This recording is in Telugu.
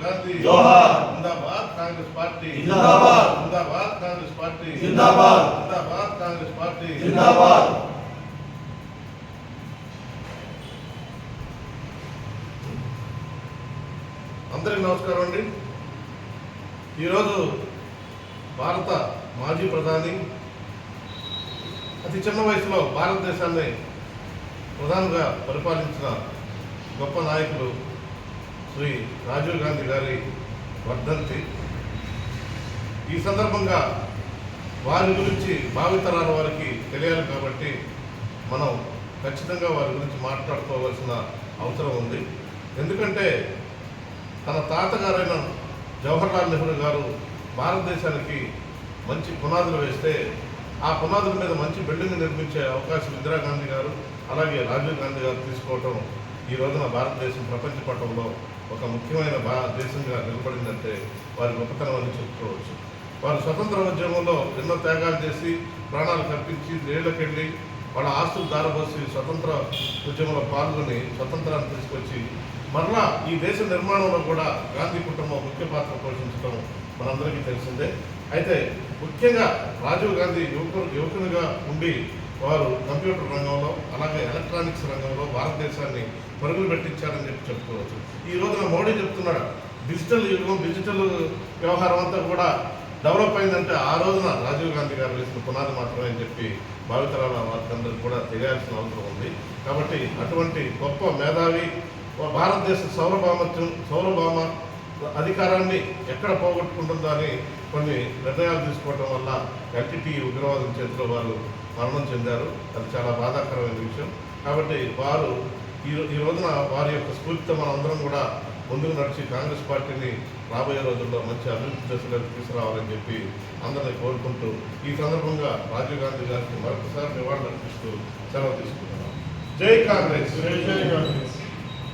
गांधी जोहार जिंदाबाद कांग्रेस पार्टी जिंदाबाद जिंदाबाद कांग्रेस पार्टी जिंदाबाद जिंदाबाद कांग्रेस पार्टी जिंदाबाद అందరికీ నమస్కారం అండి. ఈరోజు భారత మాజీ ప్రధాని అతి చిన్న వయసులో భారతదేశాన్ని ప్రధానంగా పరిపాలించిన గొప్ప నాయకులు శ్రీ రాజీవ్ గాంధీ గారి వర్ధంతి. ఈ సందర్భంగా వారి గురించి భావితరాల వారికి తెలియాలి కాబట్టి మనం ఖచ్చితంగా వారి గురించి మాట్లాడుకోవాల్సిన అవసరం ఉంది. ఎందుకంటే తన తాతగారైన జవహర్లాల్ నెహ్రూ గారు భారతదేశానికి మంచి పునాదులు వేస్తే ఆ పునాదుల మీద మంచి బిల్డింగ్ నిర్మించే అవకాశం ఇందిరాగాంధీ గారు అలాగే రాజీవ్ గాంధీ గారు తీసుకోవటం ఈ రోజున భారతదేశం ప్రపంచ పటంలో ఒక ముఖ్యమైన దేశంగా నిలబడిందంటే వారి గొప్పతనం అని చెప్పుకోవచ్చు. వారు స్వతంత్ర ఉద్యమంలో ఎన్నో త్యాగాలు చేసి ప్రాణాలు కల్పించి జైళ్ళకెళ్ళి వాళ్ళ ఆస్తులు దారబోసి స్వతంత్ర ఉద్యమంలో పాల్గొని స్వతంత్రాన్ని తీసుకొచ్చి మరలా ఈ దేశ నిర్మాణంలో కూడా గాంధీ కుటుంబం ముఖ్య పాత్ర పోషించడం మనందరికీ తెలిసిందే. అయితే ముఖ్యంగా రాజీవ్ గాంధీ యువకునిగా ఉండి వారు కంప్యూటర్ రంగంలో అలాగే ఎలక్ట్రానిక్స్ రంగంలో భారతదేశాన్ని పరుగులు పెట్టించారని చెప్పుకోవచ్చు. ఈ రోజున మోడీ చెప్తున్నాడు డిజిటల్ యుగం డిజిటల్ వ్యవహారం అంతా కూడా డెవలప్ అయిందంటే ఆ రోజున రాజీవ్ గాంధీ గారు వేసిన పునాది మాత్రమే అని చెప్పి భావితరాల వారికందరూ కూడా తెలియాల్సిన అవసరం ఉంది. కాబట్టి అటువంటి గొప్ప మేధావి భారతదేశ సౌరభామ అధికారాన్ని ఎక్కడ పోగొట్టుకుంటుందో అని కొన్ని నిర్ణయాలు తీసుకోవడం వల్ల ఎల్టీటీ ఉగ్రవాదం చేతిలో వారు మరణం చెందారు. అది చాలా బాధాకరమైన విషయం. కాబట్టి వారు ఈ రోజున వారి యొక్క స్ఫూర్తితో మనం అందరం కూడా ముందుకు నడిచి కాంగ్రెస్ పార్టీని రాబోయే రోజుల్లో మంచి అభివృద్ధి దశలోకి తీసుకురావాలని చెప్పి అందరినీ కోరుకుంటూ ఈ సందర్భంగా రాజీవ్ గాంధీ గారికి మరొకసారి నివాళులు అర్పిస్తూ సెలవు తీసుకుంటున్నాం. జై కాంగ్రెస్. జై కాంగ్రెస్.